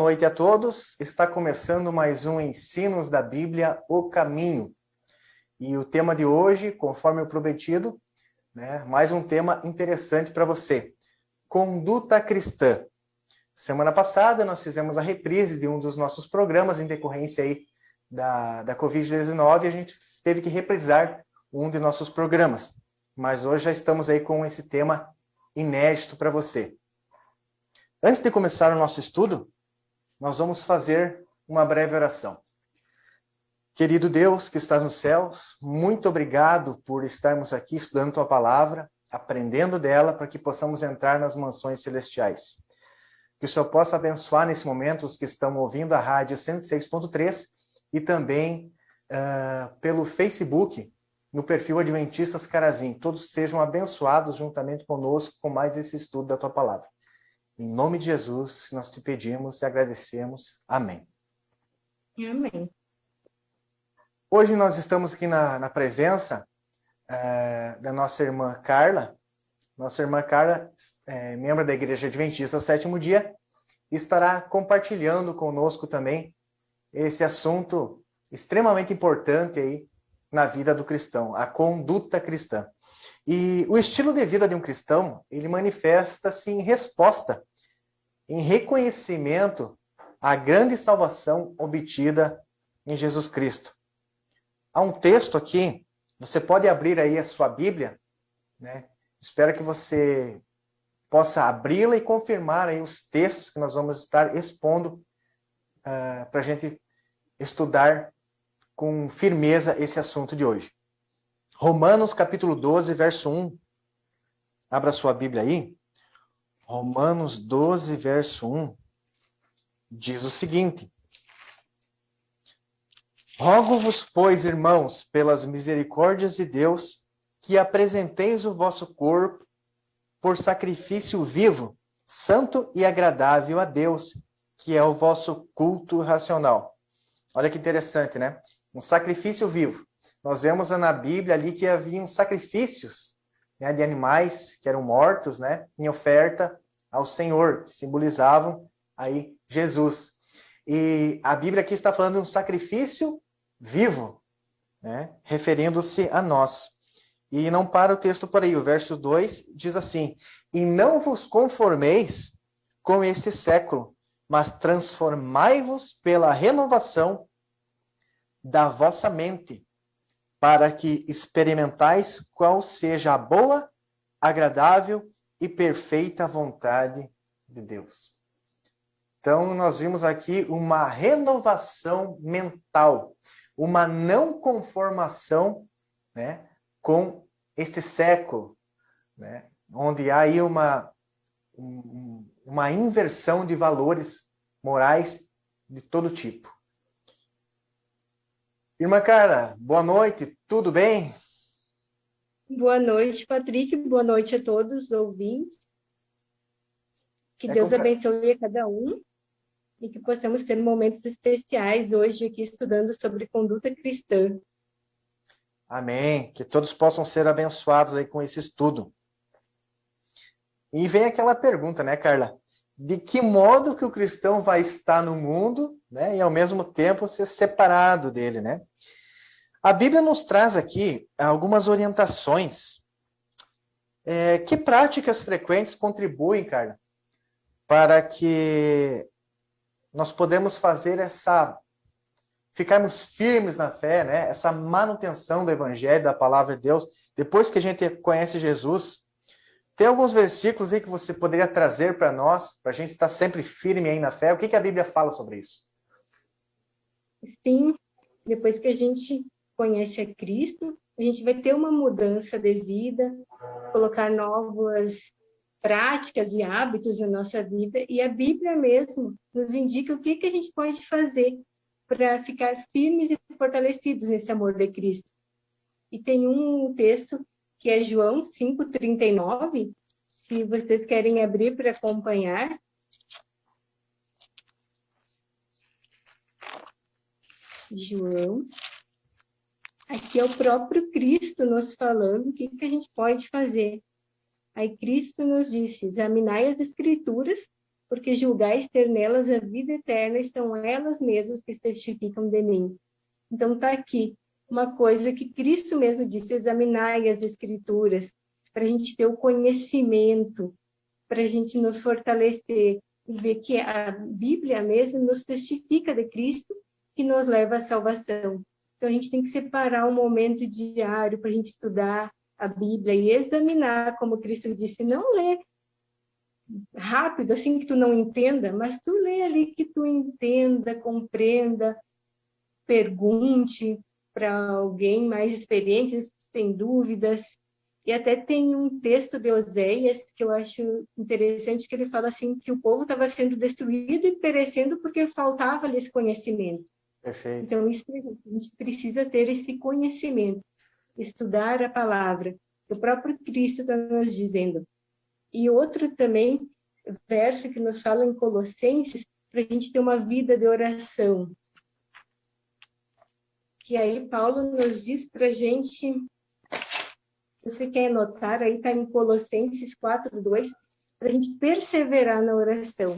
noite a todos. Está começando mais um Ensinos da Bíblia, o Caminho. E o tema de hoje, conforme eu prometido, mais um tema interessante para você. Conduta cristã. Semana passada nós fizemos a reprise de um dos nossos programas em decorrência aí da Covid-19 e a gente teve que reprisar um de nossos programas. Mas hoje já estamos aí com esse tema inédito para você. Antes de começar o nosso estudo, nós vamos fazer uma breve oração. Querido Deus que estás nos céus, muito obrigado por estarmos aqui estudando Tua Palavra, aprendendo dela para que possamos entrar nas mansões celestiais. Que o Senhor possa abençoar nesse momento os que estão ouvindo a rádio 106.3 e também pelo Facebook, no perfil Adventistas Carazim. Todos sejam abençoados juntamente conosco com mais esse estudo da Tua Palavra. Em nome de Jesus, nós te pedimos e agradecemos. Amém. Amém. Hoje nós estamos aqui na presença da nossa irmã Carla. Nossa irmã Carla é membro da Igreja Adventista ao Sétimo Dia e estará compartilhando conosco também esse assunto extremamente importante aí na vida do cristão, a conduta cristã. E o estilo de vida de um cristão, ele manifesta-se em resposta, em reconhecimento à grande salvação obtida em Jesus Cristo. Há um texto aqui, você pode abrir aí a sua Bíblia, Espero que você possa abri-la e confirmar aí os textos que nós vamos estar expondo para a gente estudar com firmeza esse assunto de hoje. Romanos capítulo 12, verso 1. Abra sua Bíblia aí. Romanos 12, verso 1. Diz o seguinte: Rogo-vos, pois, irmãos, pelas misericórdias de Deus, que apresenteis o vosso corpo por sacrifício vivo, santo e agradável a Deus, que é o vosso culto racional. Olha que interessante, né? Um sacrifício vivo. Nós vemos na Bíblia ali que haviam sacrifícios de animais que eram mortos, em oferta ao Senhor, que simbolizavam aí Jesus. E a Bíblia aqui está falando de um sacrifício vivo, referindo-se a nós. E não para o texto por aí, o verso 2 diz assim: E não vos conformeis com este século, mas transformai-vos pela renovação da vossa mente, para que experimentais qual seja a boa, agradável e perfeita vontade de Deus. Então, nós vimos aqui uma renovação mental, uma não conformação, com este século, onde há aí uma inversão de valores morais de todo tipo. Irmã Carla, boa noite, tudo bem? Boa noite, Patrick. Boa noite a todos os ouvintes. Que Deus abençoe a cada um e que possamos ter momentos especiais hoje aqui estudando sobre conduta cristã. Amém. Que todos possam ser abençoados aí com esse estudo. E vem aquela pergunta, Carla? De que modo que o cristão vai estar no mundo, e ao mesmo tempo ser separado dele, A Bíblia nos traz aqui algumas orientações. Que práticas frequentes contribuem, Carla, para que nós podemos fazer ficarmos firmes na fé, essa manutenção do Evangelho, da Palavra de Deus, depois que a gente conhece Jesus? Tem alguns versículos aí que você poderia trazer para nós, para a gente estar sempre firme aí na fé? O que a Bíblia fala sobre isso? Sim, depois que a gente conhece a Cristo, a gente vai ter uma mudança de vida, colocar novas práticas e hábitos na nossa vida, e a Bíblia mesmo nos indica o que a gente pode fazer para ficar firmes e fortalecidos nesse amor de Cristo. E tem um texto que é João 5,39, se vocês querem abrir para acompanhar. João. Aqui é o próprio Cristo nos falando o que a gente pode fazer. Aí Cristo nos disse: examinai as Escrituras, porque julgais ter nelas a vida eterna, e são elas mesmas que testificam de mim. Então está aqui uma coisa que Cristo mesmo disse: examinai as Escrituras, para a gente ter o conhecimento, para a gente nos fortalecer e ver que a Bíblia mesmo nos testifica de Cristo, que nos leva à salvação. Então a gente tem que separar um momento diário para a gente estudar a Bíblia e examinar, como Cristo disse, não ler rápido, assim que tu não entenda, mas tu lê ali que tu entenda, compreenda, pergunte para alguém mais experiente, se tu tem dúvidas. E até tem um texto de Oséias que eu acho interessante, que ele fala assim, que o povo estava sendo destruído e perecendo porque faltava esse conhecimento. Perfeito. Então, isso a gente precisa ter esse conhecimento, estudar a palavra. O próprio Cristo está nos dizendo. E outro também, verso que nos fala em Colossenses, para a gente ter uma vida de oração. Que aí Paulo nos diz para a gente, se você quer anotar, aí está em Colossenses 4:2, para a gente perseverar na oração.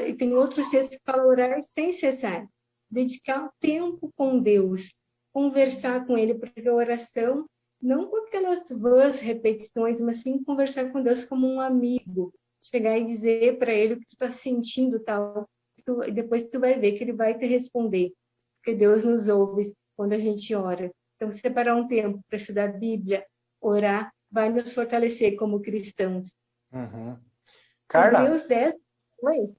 E tem outro texto que fala orar sem cessar, dedicar tempo com Deus, conversar com Ele, porque a oração, não com aquelas vãs repetições, mas sim conversar com Deus como um amigo, chegar e dizer para Ele o que tu está sentindo, tal, e depois tu vai ver que Ele vai te responder, porque Deus nos ouve quando a gente ora. Então, separar um tempo para estudar a Bíblia, orar, vai nos fortalecer como cristãos. Uhum. Carla, Hebreus 10. Oi?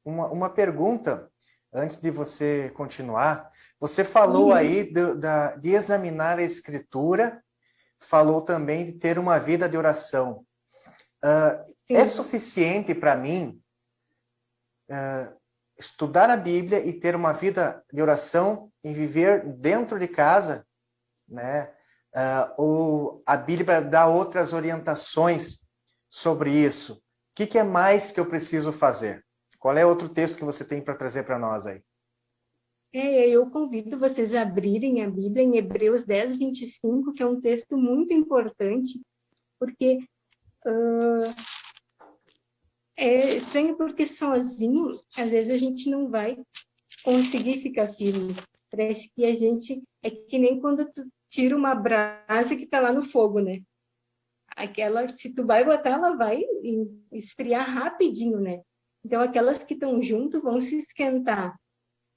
Uma pergunta, antes de você continuar. Você falou aí de examinar a Escritura, falou também de ter uma vida de oração. É suficiente para mim estudar a Bíblia e ter uma vida de oração e viver dentro de casa, né? Ou a Bíblia dá outras orientações sobre isso? O que é mais que eu preciso fazer? Qual é outro texto que você tem para trazer para nós aí? Eu convido vocês a abrirem a Bíblia em Hebreus 10:25, que é um texto muito importante, porque é estranho porque sozinho, às vezes a gente não vai conseguir ficar firme. Parece que a gente é que nem quando tu tira uma brasa que está lá no fogo, né? Aquela, se tu vai botar, ela vai esfriar rapidinho, né? Então, aquelas que estão junto vão se esquentar.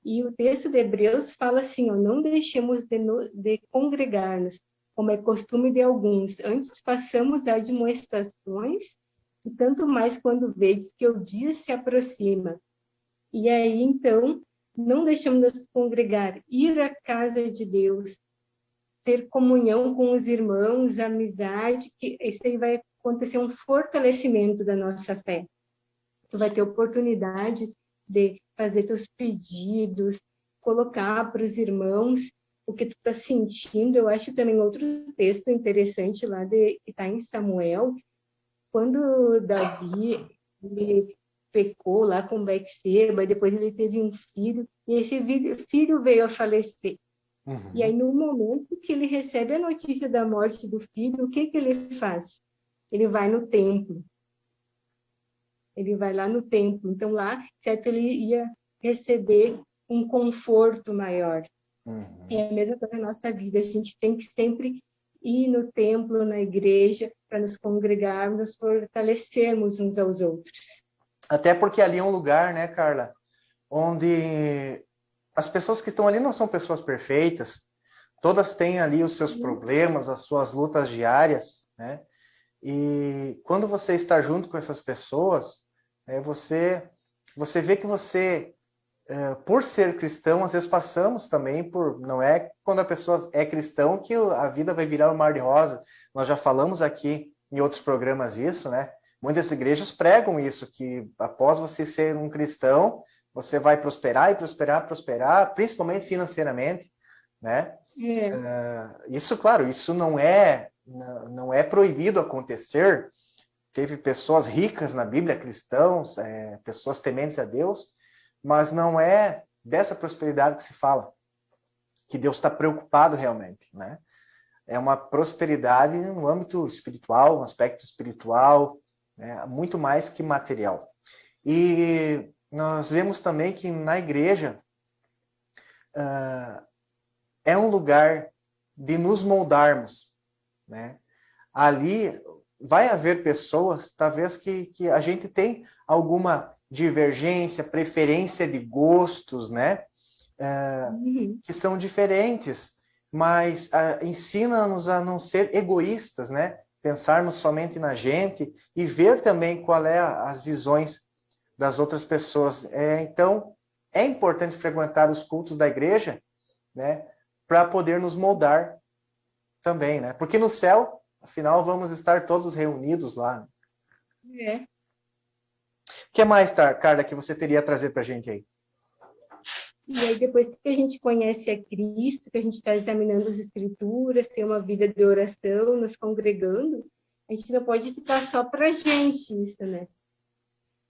E o texto de Hebreus fala assim, ó, não deixemos de congregar-nos, como é costume de alguns, antes façamos admoestações, e tanto mais quando vedes que o dia se aproxima. E aí, então, não deixamos de congregar, ir à casa de Deus, ter comunhão com os irmãos, amizade, que isso aí vai acontecer um fortalecimento da nossa fé. Tu vai ter oportunidade de fazer teus pedidos, colocar para os irmãos o que tu está sentindo. Eu acho também outro texto interessante lá que está em Samuel, quando Davi ele pecou lá com Betseba, e depois ele teve um filho, e esse filho veio a falecer. Uhum. E aí, no momento que ele recebe a notícia da morte do filho, o que ele faz? Ele vai no templo. Ele vai lá no templo. Então, lá, certo, ele ia receber um conforto maior. Uhum. É a mesma coisa na nossa vida. A gente tem que sempre ir no templo, na igreja, para nos congregarmos, nos fortalecermos uns aos outros. Até porque ali é um lugar, né, Carla, onde as pessoas que estão ali não são pessoas perfeitas, todas têm ali os seus problemas, as suas lutas diárias, né? E quando você está junto com essas pessoas, você vê que você, por ser cristão, às vezes passamos também por... Não é quando a pessoa é cristão que a vida vai virar um mar de rosa. Nós já falamos aqui em outros programas isso, né? Muitas igrejas pregam isso, que após você ser um cristão, você vai prosperar e prosperar, prosperar, principalmente financeiramente, né? Isso, claro, isso não é proibido acontecer. Teve pessoas ricas na Bíblia, cristãos, pessoas tementes a Deus, mas não é dessa prosperidade que se fala, que Deus está preocupado realmente, né? É uma prosperidade no âmbito espiritual, um aspecto espiritual, né? Muito mais que material. E nós vemos também que na igreja é um lugar de nos moldarmos, né? Ali vai haver pessoas, talvez, que a gente tem alguma divergência, preferência de gostos, né? Que são diferentes, mas ensina-nos a não ser egoístas, né? Pensarmos somente na gente e ver também qual é as visões das outras pessoas. Então, é importante frequentar os cultos da igreja, né? Para poder nos moldar também, né? Porque no céu, afinal, vamos estar todos reunidos lá. É. O que mais, Carla, que você teria a trazer para a gente aí? E aí, depois que a gente conhece a Cristo, que a gente está examinando as Escrituras, tem uma vida de oração, nos congregando, a gente não pode ficar só para a gente isso, né?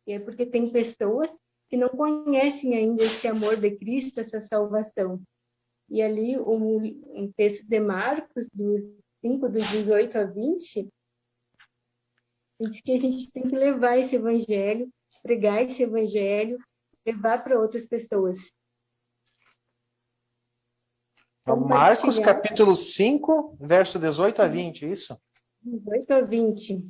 E é porque tem pessoas que não conhecem ainda esse amor de Cristo, essa salvação. E ali, um texto de Marcos, do 5, do 18 a 20, diz que a gente tem que levar esse evangelho, pregar esse evangelho, levar para outras pessoas. Marcos, capítulo 5, verso 18 a 20, isso? 18 a 20.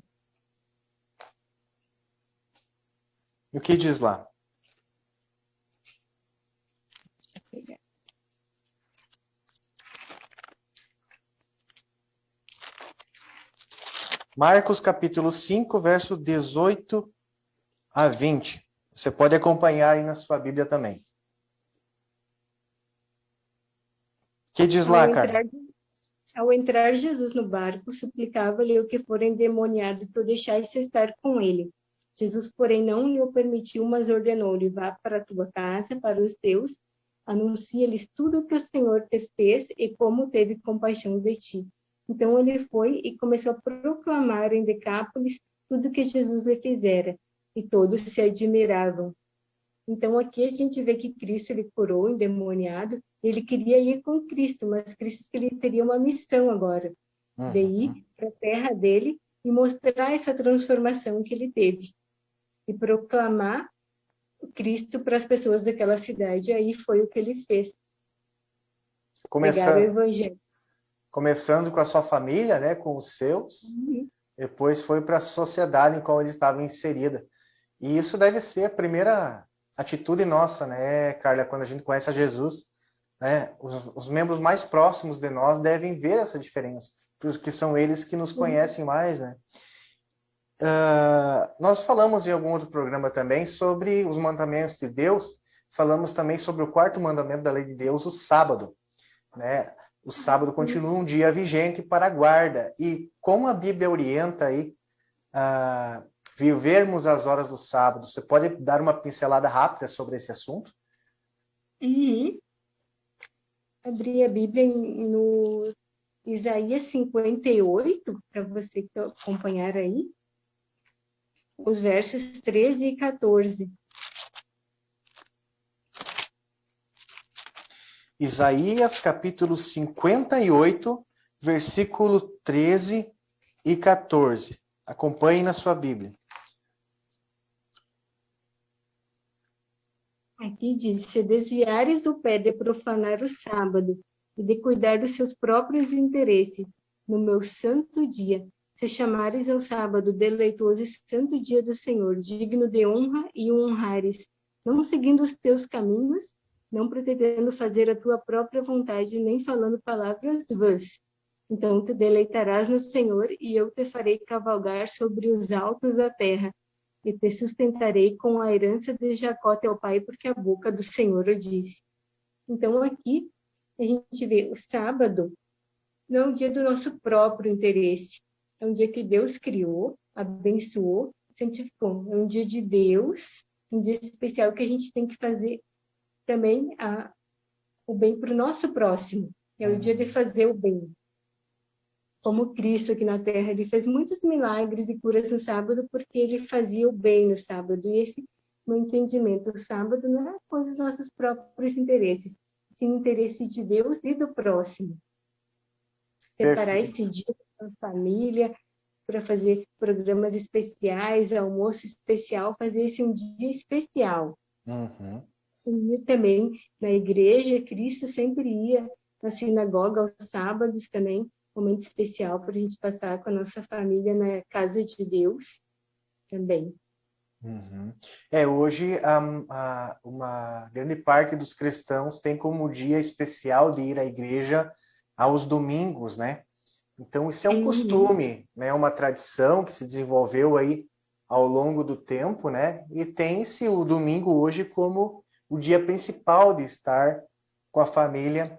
E o que diz lá? Marcos, capítulo 5, verso 18 a 20. Você pode acompanhar aí na sua Bíblia também. O que diz lá, Carla? Ao entrar Jesus no barco, suplicava-lhe o que for endemoniado que o deixasse estar com ele. Jesus, porém, não lhe o permitiu, mas ordenou-lhe: vá para a tua casa, para os teus, anuncia-lhes tudo o que o Senhor te fez e como teve compaixão de ti. Então ele foi e começou a proclamar em Decápolis tudo o que Jesus lhe fizera, e todos se admiravam. Então aqui a gente vê que Cristo ele curou o endemoniado, ele queria ir com Cristo, mas Cristo que ele teria uma missão agora, de ir para a terra dele e mostrar essa transformação que ele teve e proclamar Cristo para as pessoas daquela cidade. Aí foi o que ele fez. Pregar o evangelho. Começando com a sua família, né, com os seus, depois foi para a sociedade em qual ele estava inserida. E isso deve ser a primeira atitude nossa, né, Carla, quando a gente conhece a Jesus, né, os membros mais próximos de nós devem ver essa diferença, porque são eles que nos conhecem mais, né. Nós falamos em algum outro programa também sobre os mandamentos de Deus, falamos também sobre o quarto mandamento da lei de Deus, o sábado, né. O sábado continua um dia vigente para a guarda. E como a Bíblia orienta aí vivermos as horas do sábado, você pode dar uma pincelada rápida sobre esse assunto? Abri a Bíblia no Isaías 58, para você acompanhar aí, os versos 13 e 14. Isaías, capítulo 58, versículo 13 e 14. Acompanhe na sua Bíblia. Aqui diz: se desviares do pé de profanar o sábado e de cuidar dos seus próprios interesses no meu santo dia, se chamares ao sábado deleitoso e santo dia do Senhor, digno de honra e o honrares, não seguindo os teus caminhos, não pretendendo fazer a tua própria vontade, nem falando palavras vãs. Então te deleitarás no Senhor, e eu te farei cavalgar sobre os altos da terra, e te sustentarei com a herança de Jacó teu pai, porque a boca do Senhor o disse. Então aqui a gente vê o sábado não é um dia do nosso próprio interesse, é um dia que Deus criou, abençoou, santificou. É um dia de Deus, um dia especial que a gente tem que fazer também o bem para o nosso próximo. É o dia de fazer o bem. Como Cristo aqui na Terra, ele fez muitos milagres e curas no sábado porque ele fazia o bem no sábado. E esse meu entendimento, o sábado não é coisa dos nossos próprios interesses, sim o interesse de Deus e do próximo. Separar esse dia com a família, para fazer programas especiais, almoço especial, fazer esse um dia especial. Uhum. E também na igreja, Cristo sempre ia na sinagoga aos sábados também, momento especial para a gente passar com a nossa família na casa de Deus também. Uhum. Hoje uma grande parte dos cristãos tem como dia especial de ir à igreja aos domingos, né? Então isso é um costume, né? Uma tradição que se desenvolveu aí ao longo do tempo, né? E tem-se o domingo hoje como o dia principal de estar com a família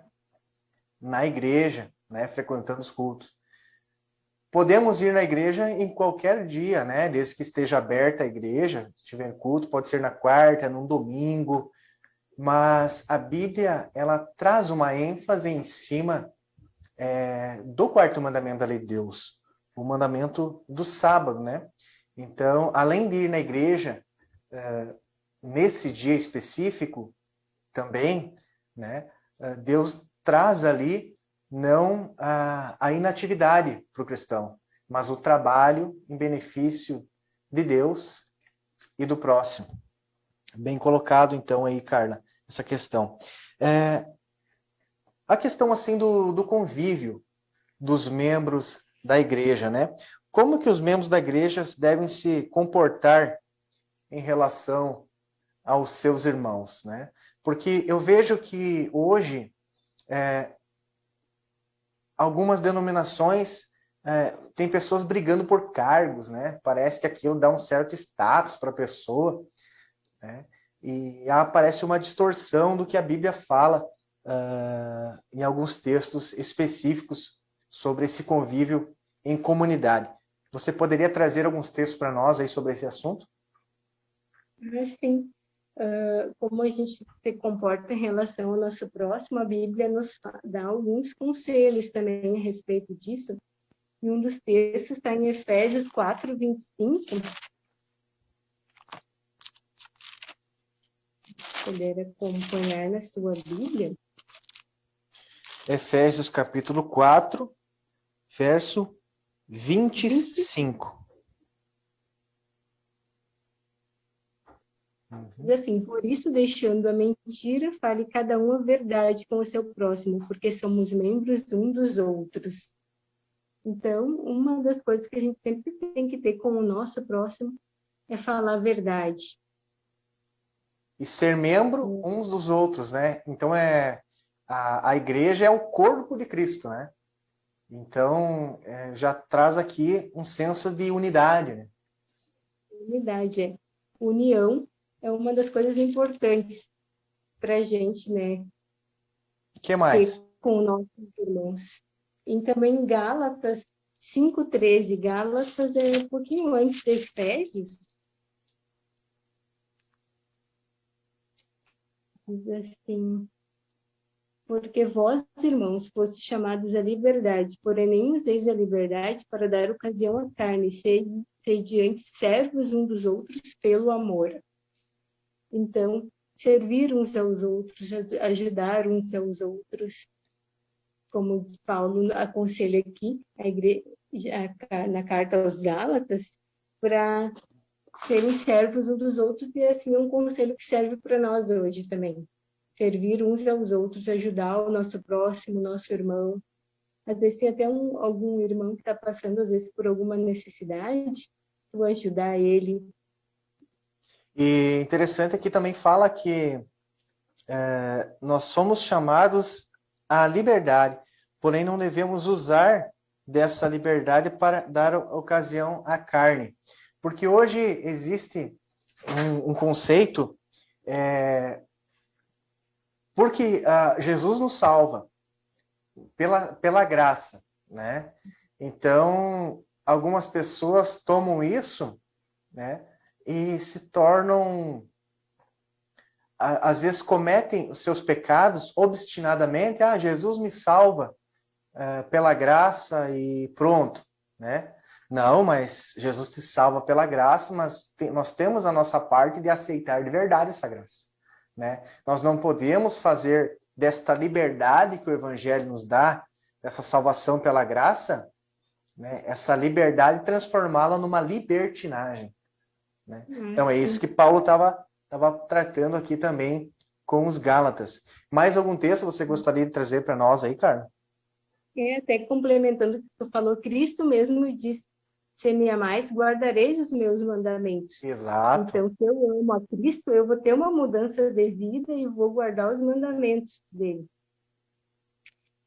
na igreja, né? Frequentando os cultos. Podemos ir na igreja em qualquer dia, né? Desde que esteja aberta a igreja, se tiver culto, pode ser na quarta, num domingo, mas a Bíblia, ela traz uma ênfase em cima do quarto mandamento da lei de Deus, o mandamento do sábado, né? Então, além de ir na igreja nesse dia específico, também, né? Deus traz ali não a inatividade para o cristão, mas o trabalho em benefício de Deus e do próximo. Bem colocado, então, aí, Carla, essa questão. A questão, assim, do convívio dos membros da igreja, né? Como que os membros da igreja devem se comportar em relação aos seus irmãos, né? Porque eu vejo que hoje algumas denominações tem pessoas brigando por cargos, né? Parece que aquilo dá um certo status para a pessoa, né? E aparece uma distorção do que a Bíblia fala em alguns textos específicos sobre esse convívio em comunidade. Você poderia trazer alguns textos para nós aí sobre esse assunto? Sim. Como a gente se comporta em relação ao nosso próximo, a Bíblia nos dá alguns conselhos também a respeito disso. E um dos textos está em Efésios 4, 25. Se puder acompanhar na sua Bíblia. Efésios capítulo 4, verso 25. Diz assim: por isso, deixando a mentira, fale cada um a verdade com o seu próximo, porque somos membros um dos outros. Então, uma das coisas que a gente sempre tem que ter com o nosso próximo é falar a verdade. E ser membro uns dos outros, né? Então, a igreja é o corpo de Cristo, né? Então, já traz aqui um senso de unidade, né? Unidade, união é uma das coisas importantes para a gente, né? O que mais? Ter com nossos irmãos. E também Gálatas 5:13. Gálatas é um pouquinho antes de Efésios. Diz assim: porque vós, irmãos, fostes chamados à liberdade, porém nem useis a liberdade para dar ocasião à carne, sede antes servos uns dos outros pelo amor. Então, servir uns aos outros, ajudar uns aos outros, como Paulo aconselha aqui a igreja, na carta aos Gálatas, para serem servos uns dos outros, e assim é um conselho que serve para nós hoje também. Servir uns aos outros, ajudar o nosso próximo, nosso irmão. Às vezes tem até algum irmão que está passando, às vezes, por alguma necessidade, tu ajudar ele. E interessante aqui também fala que nós somos chamados à liberdade, porém não devemos usar dessa liberdade para dar ocasião à carne. Porque hoje existe um conceito, porque Jesus nos salva pela graça, né? Então, algumas pessoas tomam isso, né? E se tornam, às vezes cometem os seus pecados obstinadamente. Jesus me salva pela graça e pronto, né? Não, mas Jesus te salva pela graça, mas nós temos a nossa parte de aceitar de verdade essa graça, né? Nós não podemos fazer desta liberdade que o Evangelho nos dá, dessa salvação pela graça, né, essa liberdade e transformá-la numa libertinagem. Né? Então é isso que Paulo estava tratando aqui também com os Gálatas. Mais algum texto você gostaria de trazer para nós aí, Carla? Até complementando o que tu falou, Cristo mesmo me disse, se me amais, guardareis os meus mandamentos. Exato. Então, se eu amo a Cristo, eu vou ter uma mudança de vida e vou guardar os mandamentos dele.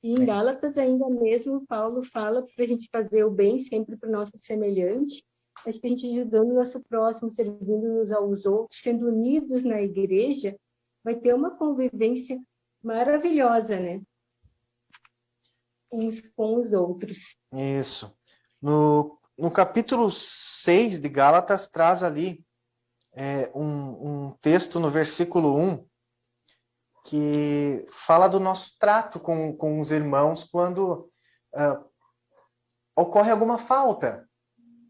E em Gálatas, ainda mesmo, Paulo fala para a gente fazer o bem sempre para o nosso semelhante, acho que a gente ajudando o nosso próximo, servindo-nos aos outros, sendo unidos na igreja, vai ter uma convivência maravilhosa, né? Uns com os outros. Isso. No capítulo 6 de Gálatas, traz ali um texto no versículo 1, que fala do nosso trato com os irmãos quando ocorre alguma falta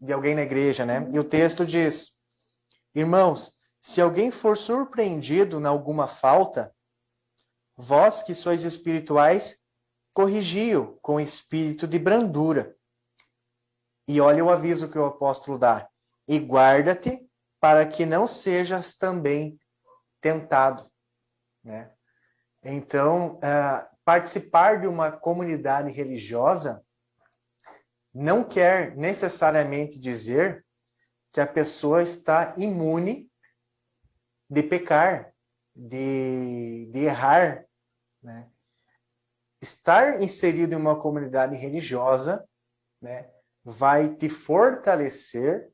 de alguém na igreja, né? E o texto diz: irmãos, se alguém for surpreendido em alguma falta, vós que sois espirituais, corrigi-o com espírito de brandura. E olha o aviso que o apóstolo dá: e guarda-te para que não sejas também tentado, né? Então, participar de uma comunidade religiosa não quer necessariamente dizer que a pessoa está imune de pecar, de errar, né? Estar inserido em uma comunidade religiosa, né, vai te fortalecer,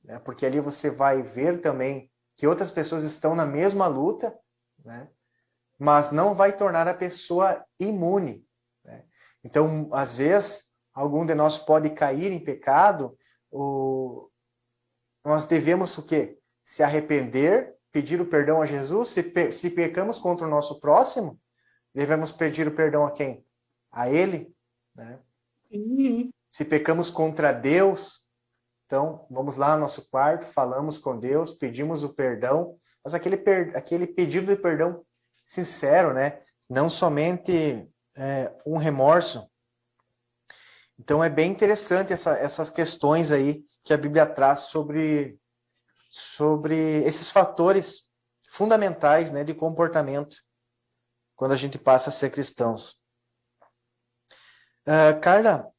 né, porque ali você vai ver também que outras pessoas estão na mesma luta, né, mas não vai tornar a pessoa imune, né? Então, às vezes, algum de nós pode cair em pecado, nós devemos o quê? Se arrepender, pedir o perdão a Jesus. Se pecamos contra o nosso próximo, devemos pedir o perdão a quem? A Ele, né? Uhum. Se pecamos contra Deus, então vamos lá no nosso quarto, falamos com Deus, pedimos o perdão, mas aquele pedido de perdão sincero, né? Não somente um remorso. Então é bem interessante essas questões aí que a Bíblia traz sobre esses fatores fundamentais, né, de comportamento quando a gente passa a ser cristãos. Carla,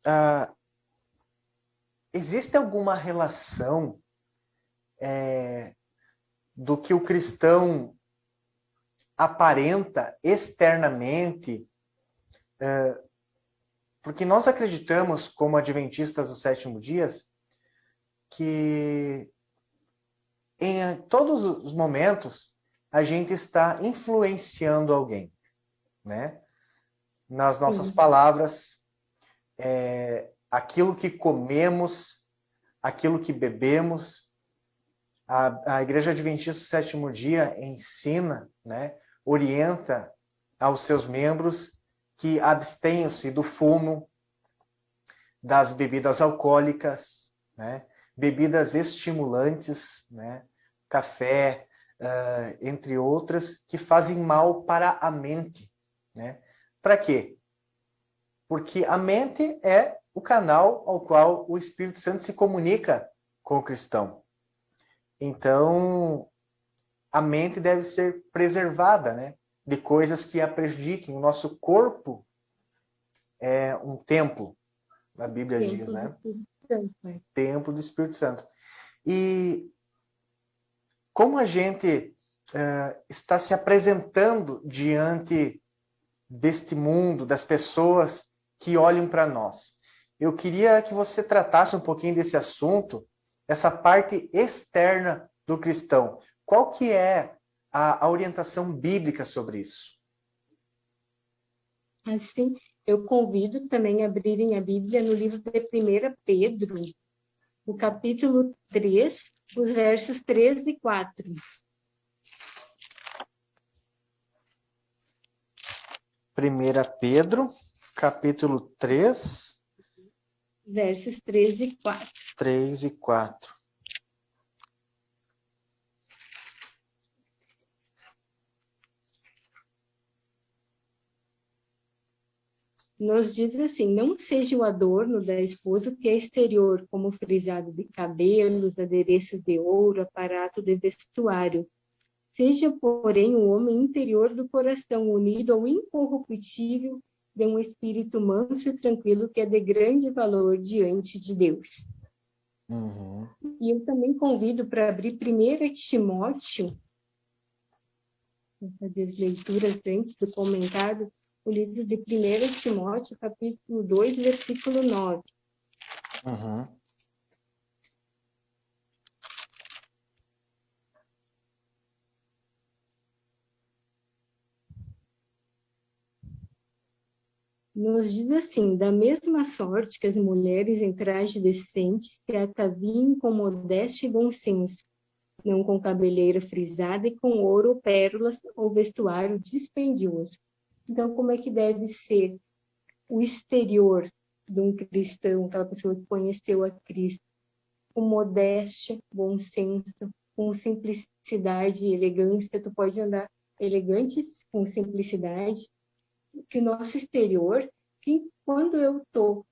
existe alguma relação do que o cristão aparenta externamente? Porque nós acreditamos, como adventistas do sétimo dia, que em todos os momentos a gente está influenciando alguém, né? Nas nossas palavras, aquilo que comemos, aquilo que bebemos. A Igreja Adventista do Sétimo Dia ensina, né, orienta aos seus membros que abstenham-se do fumo, das bebidas alcoólicas, né, bebidas estimulantes, né, café, entre outras, que fazem mal para a mente. Né? Para quê? Porque a mente é o canal ao qual o Espírito Santo se comunica com o cristão. Então, a mente deve ser preservada, né, de coisas que a prejudiquem. O nosso corpo é um templo, a Bíblia diz, né? Templo do Espírito Santo. E como a gente está se apresentando diante deste mundo, das pessoas que olham para nós? Eu queria que você tratasse um pouquinho desse assunto, essa parte externa do cristão. Qual que é a orientação bíblica sobre isso? Assim, eu convido também a abrirem a Bíblia no livro de 1 Pedro, no capítulo 3, os versos 3 e 4. Primeira Pedro, capítulo 3, versos 3 e 4. 3 e 4. nos diz assim: não seja o adorno da esposa que é exterior, como frisado de cabelos, adereços de ouro, aparato de vestuário. Seja, porém, o homem interior do coração, unido ao incorruptível de um espírito manso e tranquilo, que é de grande valor diante de Deus. Uhum. E eu também convido para abrir 1 Timóteo, vou fazer as leituras antes do comentário, o livro de 1 Timóteo, capítulo 2, versículo 9. Uhum. Nos diz assim: da mesma sorte que as mulheres em traje decente se ataviem com modéstia e bom senso, não com cabeleira frisada e com ouro ou pérolas ou vestuário dispendioso. Então, como é que deve ser o exterior de um cristão, aquela pessoa que conheceu a Cristo? Com modéstia, bom senso, com simplicidade e elegância. Tu pode andar elegante com simplicidade, que o nosso exterior, que quando eu estou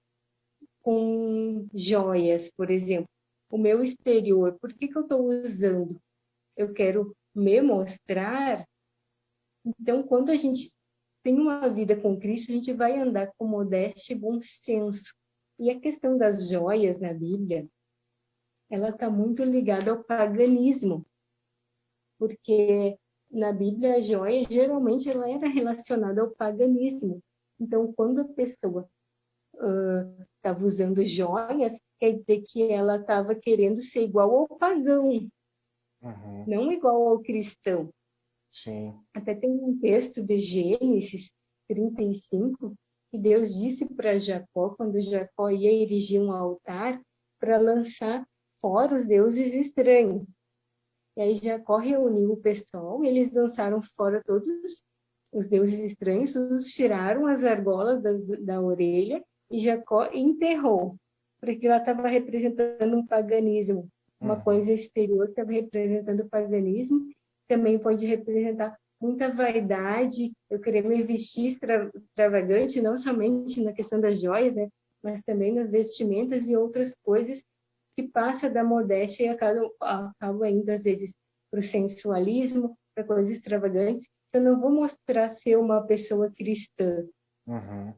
com joias, por exemplo, o meu exterior, por que eu estou usando? Eu quero me mostrar. Então, quando a gente tem uma vida com Cristo, a gente vai andar com modéstia e bom senso. E a questão das joias na Bíblia, ela está muito ligada ao paganismo, porque na Bíblia a joia geralmente ela era relacionada ao paganismo. Então, quando a pessoa estava usando joias, quer dizer que ela estava querendo ser igual ao pagão, Uhum. não igual ao cristão. Sim. Até tem um texto de Gênesis 35, que Deus disse para Jacó, quando Jacó ia erigir um altar, para lançar fora os deuses estranhos. E aí Jacó reuniu o pessoal, eles lançaram fora todos os deuses estranhos, todos tiraram as argolas da orelha, e Jacó enterrou, porque ela estava representando um paganismo, uma Uhum. coisa exterior estava representando o paganismo, também pode representar muita vaidade, eu querer me vestir extravagante, não somente na questão das joias, né, mas também nas vestimentas e outras coisas que passa da modéstia e acaba indo, às vezes, para o sensualismo, para coisas extravagantes. Eu não vou mostrar ser uma pessoa cristã. Uhum. O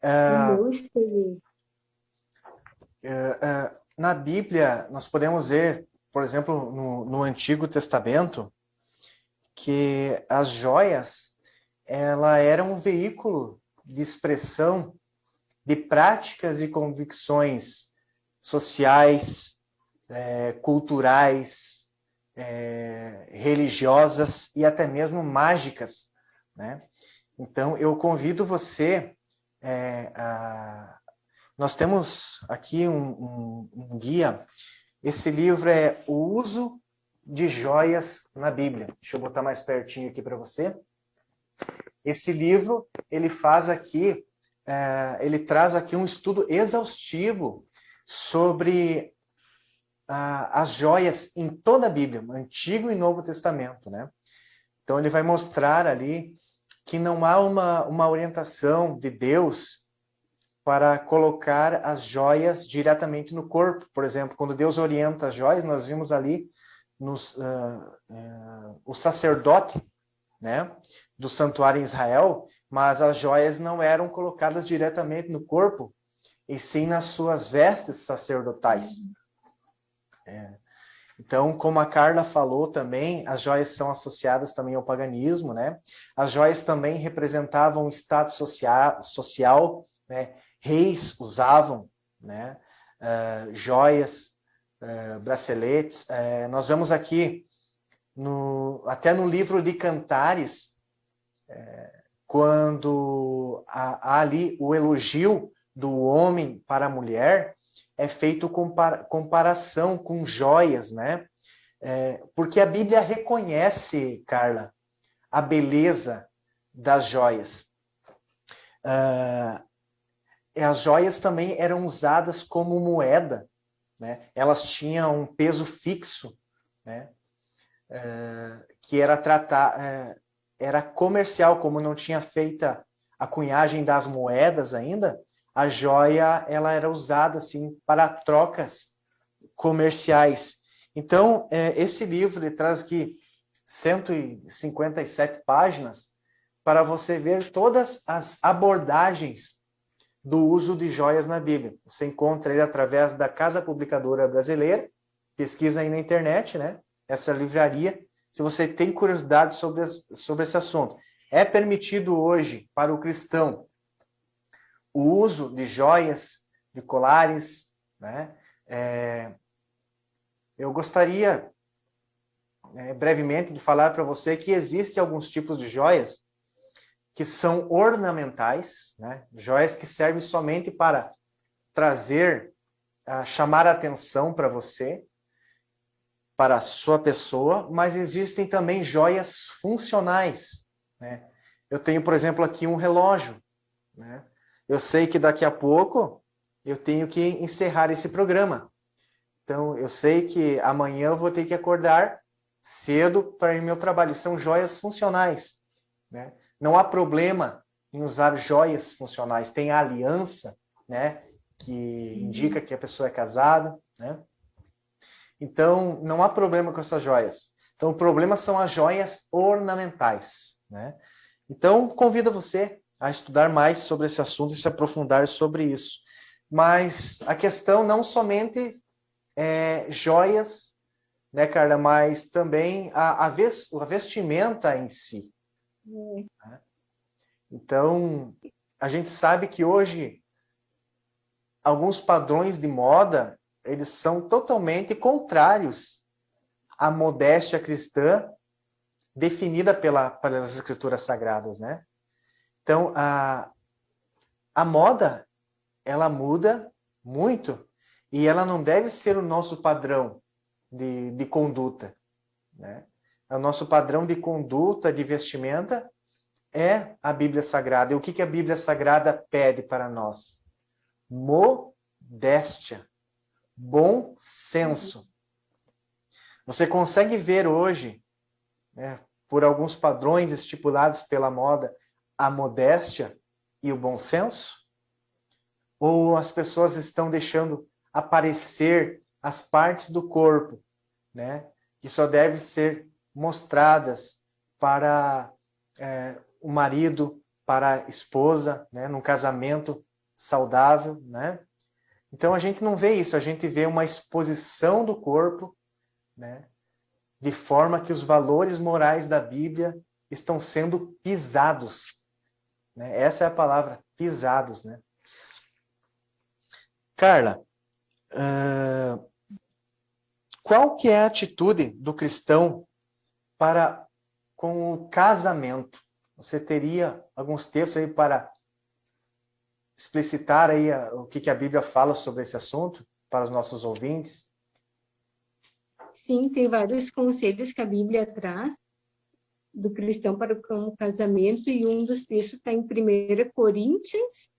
Ah, meu exterior. na Bíblia, nós podemos ver, por exemplo, no Antigo Testamento, que as joias, ela era um veículo de expressão de práticas e convicções sociais, culturais, religiosas e até mesmo mágicas, né? Então, eu convido você nós temos aqui um guia. Esse livro é O Uso de Joias na Bíblia. Deixa eu botar mais pertinho aqui para você. Esse livro, ele faz aqui, ele traz aqui um estudo exaustivo sobre as joias em toda a Bíblia, Antigo e Novo Testamento, né? Então, ele vai mostrar ali que não há uma orientação de Deus para colocar as joias diretamente no corpo. Por exemplo, quando Deus orienta as joias, nós vimos ali o sacerdote, né, do santuário em Israel, mas as joias não eram colocadas diretamente no corpo, e sim nas suas vestes sacerdotais. Então, como a Carla falou também, as joias são associadas também ao paganismo, né? As joias também representavam o status social, né? Reis usavam, né? Joias, braceletes. Nós vemos aqui, até no livro de Cantares, quando há ali o elogio do homem para a mulher, é feito comparação com joias, né? Porque a Bíblia reconhece, Carla, a beleza das joias. As joias também eram usadas como moeda, né? Elas tinham um peso fixo, né? Que era comercial, como não tinha feita a cunhagem das moedas ainda, a joia ela era usada assim para trocas comerciais. Então, esse livro ele traz aqui 157 páginas para você ver todas as abordagens do uso de joias na Bíblia. Você encontra ele através da Casa Publicadora Brasileira, pesquisa aí na internet, né? Essa livraria, se você tem curiosidade sobre esse assunto. É permitido hoje para o cristão o uso de joias, de colares, né? Eu gostaria, brevemente, de falar para você que existem alguns tipos de joias que são ornamentais, né? Joias que servem somente para trazer, chamar a atenção para você, para a sua pessoa, mas existem também joias funcionais, né? Eu tenho, por exemplo, aqui um relógio, né? Eu sei que daqui a pouco eu tenho que encerrar esse programa. Então, eu sei que amanhã eu vou ter que acordar cedo para ir ao meu trabalho. São joias funcionais, né? Não há problema em usar joias funcionais. Tem a aliança, né, que indica que a pessoa é casada, né? Então, não há problema com essas joias. Então, o problema são as joias ornamentais, né? Então, convido você a estudar mais sobre esse assunto e se aprofundar sobre isso. Mas a questão não somente joias, né, Carla, mas também a vestimenta em si. Né? Então, a gente sabe que hoje alguns padrões de moda, eles são totalmente contrários à modéstia cristã definida pelas escrituras sagradas, né? Então, a moda, ela muda muito e ela não deve ser o nosso padrão de conduta, né? O nosso padrão de conduta, de vestimenta, é a Bíblia Sagrada. E o que a Bíblia Sagrada pede para nós? Modéstia, bom senso. Você consegue ver hoje, né, por alguns padrões estipulados pela moda, a modéstia e o bom senso? Ou as pessoas estão deixando aparecer as partes do corpo, né, que só devem ser mostradas para o marido, para a esposa, né, num casamento saudável, né? Então a gente não vê isso, a gente vê uma exposição do corpo, né, de forma que os valores morais da Bíblia estão sendo pisados, né? Essa é a palavra, pisados, né? Carla, qual que é a atitude do cristão para com o casamento? Você teria alguns textos aí para explicitar aí o que a Bíblia fala sobre esse assunto para os nossos ouvintes? Sim, tem vários conselhos que a Bíblia traz do cristão para o casamento, e um dos textos está em 1 Coríntios,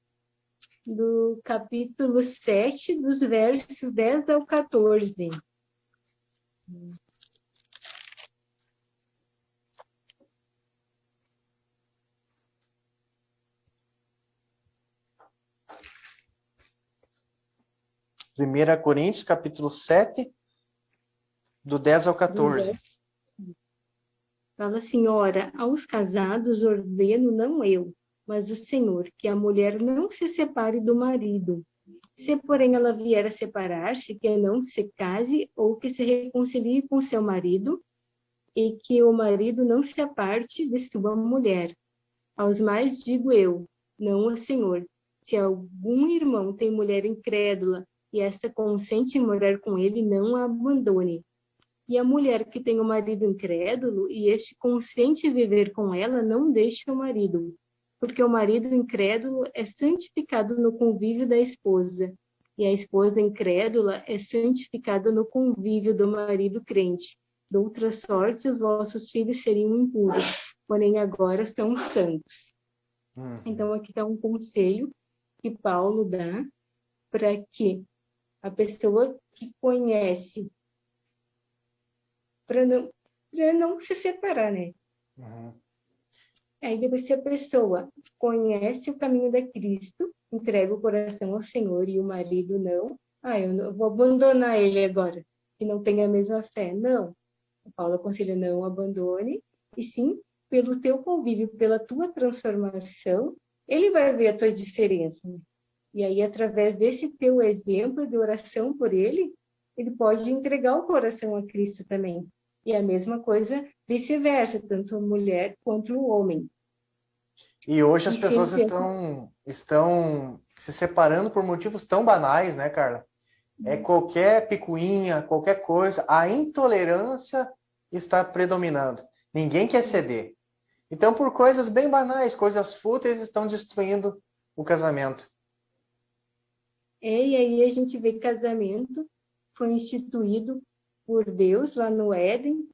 do capítulo 7, dos versos 10 ao 14. Primeira Coríntios, capítulo 7, do 10 ao 14. Fala assim: ora, aos casados ordeno não eu, mas o Senhor, que a mulher não se separe do marido. Se, porém, ela vier a separar-se, que não se case ou que se reconcilie com seu marido, e que o marido não se aparte de sua mulher. Aos mais digo eu, não ao Senhor: se algum irmão tem mulher incrédula e esta consente em morar com ele, não a abandone. E a mulher que tem o marido incrédulo e este consente em viver com ela, não deixe o marido, porque o marido incrédulo é santificado no convívio da esposa, e a esposa incrédula é santificada no convívio do marido crente. De outra sorte, os vossos filhos seriam impuros, porém agora são santos. Então, aqui está um conselho que Paulo dá para que a pessoa que conhece, para não se separar, né? Aí depois, se a pessoa conhece o caminho de Cristo, entrega o coração ao Senhor e o marido não, eu não vou abandonar ele agora, que não tem a mesma fé. Não. Paulo aconselha, não abandone, e sim, pelo teu convívio, pela tua transformação, ele vai ver a tua diferença. Né? E aí, através desse teu exemplo de oração por ele, ele pode entregar o coração a Cristo também. E a mesma coisa, vice-versa, tanto a mulher quanto o homem. E hoje E as pessoas estão se separando por motivos tão banais, né, Carla? É qualquer picuinha, qualquer coisa, a intolerância está predominando. Ninguém quer ceder. Então, por coisas bem banais, coisas fúteis, estão destruindo o casamento. E aí a gente vê que casamento foi instituído por Deus lá no Éden,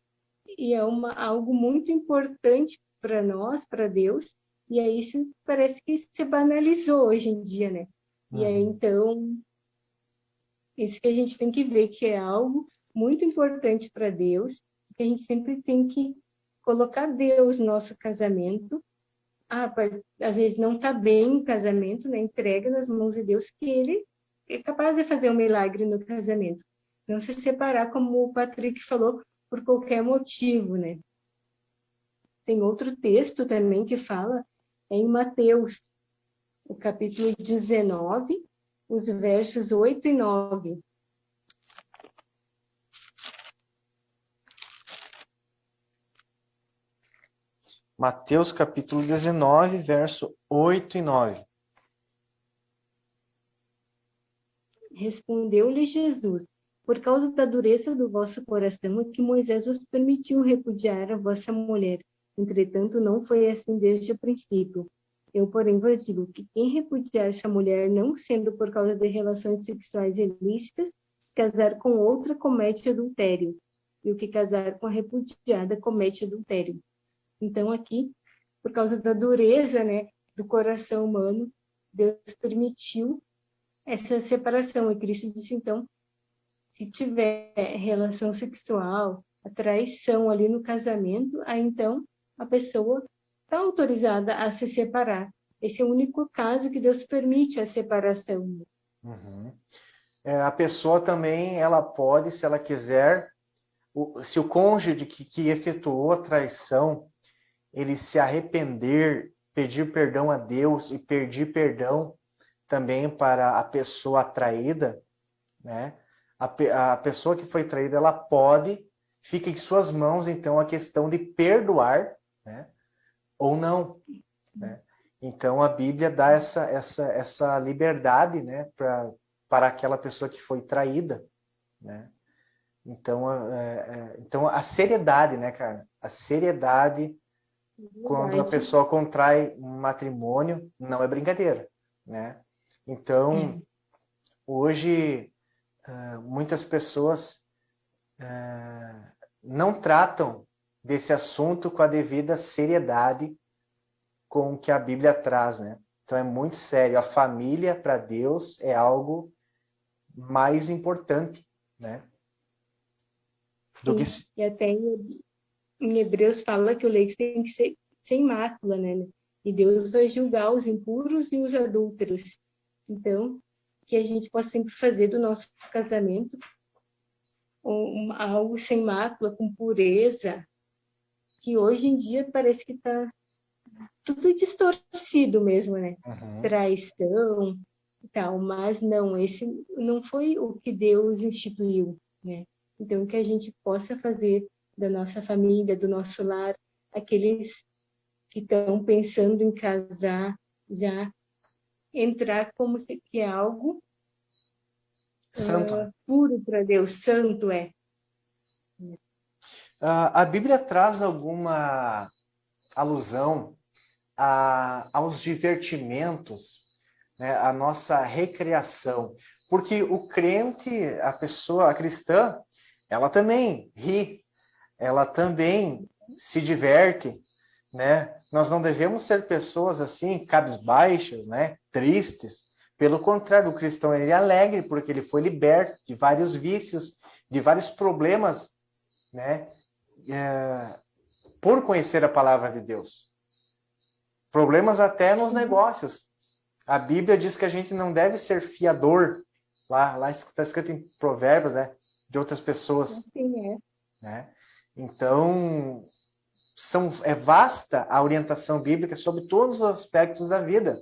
e é algo muito importante para nós, para Deus, e aí isso parece que se banalizou hoje em dia, né? E aí, então, isso que a gente tem que ver que é algo muito importante para Deus, que a gente sempre tem que colocar Deus no nosso casamento. Às vezes não está bem o casamento, né? Entrega nas mãos de Deus, que Ele é capaz de fazer um milagre no casamento. Não se separar, como o Patrick falou, por qualquer motivo, né? Tem outro texto também que fala em Mateus, o capítulo 19, os versos 8 e 9. Mateus capítulo 19, verso 8 e 9. Respondeu-lhe Jesus: por causa da dureza do vosso coração é que Moisés vos permitiu repudiar a vossa mulher. Entretanto, não foi assim desde o princípio. Eu, porém, vos digo que quem repudiar essa mulher, não sendo por causa de relações sexuais ilícitas, casar com outra comete adultério. E o que casar com a repudiada comete adultério. Então, aqui, por causa da dureza, né, do coração humano, Deus permitiu essa separação. E Cristo disse, então, se tiver relação sexual, a traição ali no casamento, aí então a pessoa está autorizada a se separar. Esse é o único caso que Deus permite a separação. Uhum. A pessoa também, ela pode, se ela quiser, se o cônjuge que efetuou a traição, ele se arrepender, pedir perdão a Deus e pedir perdão também para a pessoa traída, né? A pessoa que foi traída, ela pode, fica em suas mãos, então, a questão de perdoar, né? Ou não, né? Então, a Bíblia dá essa liberdade, né? Para aquela pessoa que foi traída, né? Então, então, a seriedade, né, cara? A seriedade quando a pessoa contrai um matrimônio não é brincadeira, né? Então, hoje, muitas pessoas não tratam desse assunto com a devida seriedade com que a Bíblia traz, né? Então, é muito sério. A família, para Deus, é algo mais importante, né? Sim, e até em Hebreus fala que o leite tem que ser sem mácula, né? E Deus vai julgar os impuros e os adúlteros. Então, que a gente possa sempre fazer do nosso casamento algo sem mácula, com pureza, que hoje em dia parece que está tudo distorcido mesmo, né? Uhum. Traição e tal, mas não, esse não foi o que Deus instituiu, né? Então, que a gente possa fazer da nossa família, do nosso lar, aqueles que estão pensando em casar, já entrar como se que é algo santo. Puro para Deus, santo é. A Bíblia traz alguma alusão aos divertimentos, né, a nossa recreação. Porque o crente, a pessoa, a cristã, ela também ri, ela também se diverte, né? Nós não devemos ser pessoas assim, cabisbaixas, né, tristes. Pelo contrário, o cristão ele é alegre porque ele foi liberto de vários vícios, de vários problemas, né, por conhecer a palavra de Deus. Problemas até nos negócios. A Bíblia diz que a gente não deve ser fiador. Lá está escrito em Provérbios, né? De outras pessoas. Sim, é. Né? Então, é vasta a orientação bíblica sobre todos os aspectos da vida.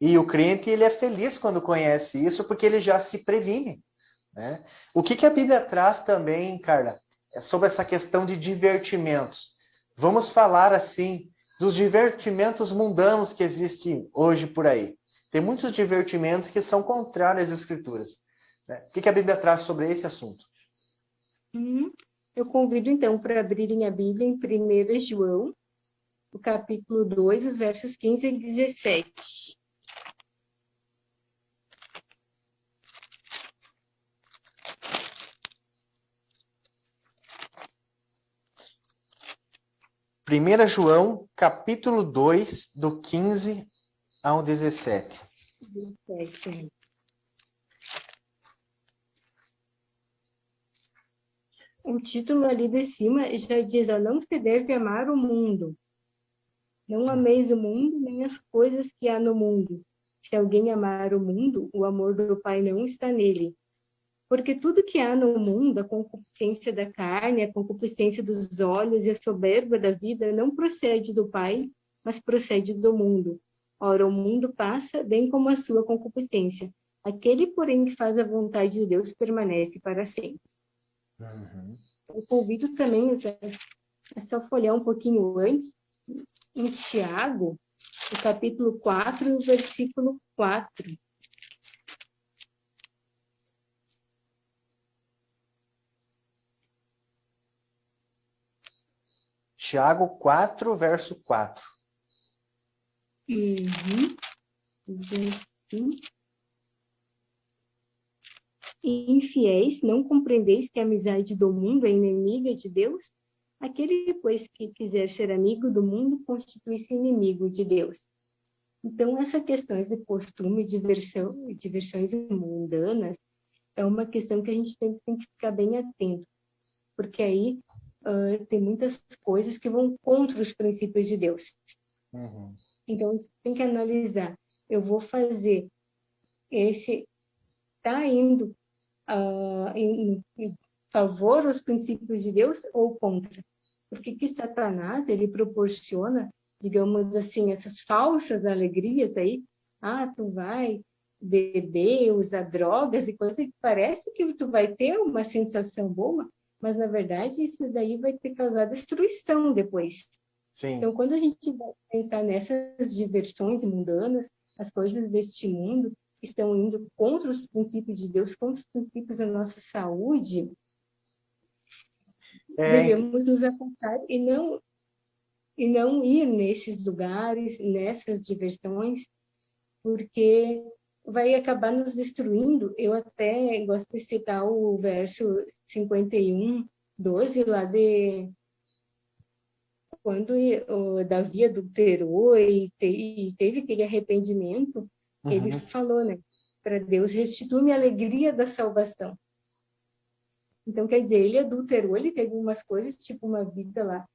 E o crente, ele é feliz quando conhece isso, porque ele já se previne. Né? O que a Bíblia traz também, Carla, é sobre essa questão de divertimentos. Vamos falar, assim, dos divertimentos mundanos que existem hoje por aí. Tem muitos divertimentos que são contrários às Escrituras. Né? O que a Bíblia traz sobre esse assunto? Eu convido, então, para abrirem a Bíblia em 1 João, o capítulo 2, os versos 15 e 17. Primeira João, capítulo 2, do 15 ao 17. 17. O título ali de cima já diz, ó, não se deve amar o mundo. Não ameis o mundo, nem as coisas que há no mundo. Se alguém amar o mundo, o amor do Pai não está nele. Porque tudo que há no mundo, a concupiscência da carne, a concupiscência dos olhos e a soberba da vida, não procede do Pai, mas procede do mundo. Ora, o mundo passa, bem como a sua concupiscência. Aquele, porém, que faz a vontade de Deus permanece para sempre. Eu convido também, é só folhear um pouquinho antes, em Tiago, o capítulo 4, o versículo 4. Tiago 4, verso 4. Diz assim: infiéis, não compreendeis que a amizade do mundo é inimiga de Deus? Aquele, pois, que quiser ser amigo do mundo, constitui-se inimigo de Deus. Então, essas questões de costume, diversões mundanas, é uma questão que a gente tem que ficar bem atento, porque aí tem muitas coisas que vão contra os princípios de Deus. Então, a gente tem que analisar, eu vou fazer está indo em favor aos princípios de Deus ou contra? Porque que Satanás, ele proporciona, digamos assim, essas falsas alegrias aí, tu vai beber, usar drogas e coisa que parece que tu vai ter uma sensação boa, mas na verdade isso daí vai ter causado destruição depois. Sim. Então, quando a gente vai pensar nessas diversões mundanas, as coisas deste mundo estão indo contra os princípios de Deus, contra os princípios da nossa saúde, devemos nos afastar e não ir nesses lugares, nessas diversões, porque vai acabar nos destruindo. Eu até gosto de citar o verso 51, 12, lá de quando o Davi adulterou e teve aquele arrependimento, ele falou, né, para Deus, restitui-me a alegria da salvação. Então, quer dizer, ele adulterou, ele teve umas coisas, tipo uma vida lá,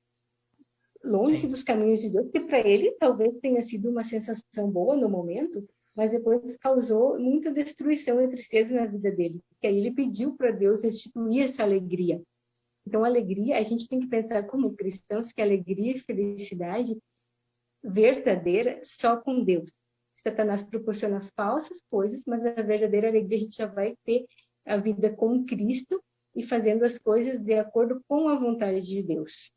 longe dos caminhos de Deus, que para ele talvez tenha sido uma sensação boa no momento, mas depois causou muita destruição e tristeza na vida dele. Porque aí ele pediu para Deus restituir essa alegria. Então, alegria, a gente tem que pensar como cristãos que alegria e felicidade verdadeira só com Deus. Satanás proporciona falsas coisas, mas a verdadeira alegria a gente já vai ter a vida com Cristo e fazendo as coisas de acordo com a vontade de Deus.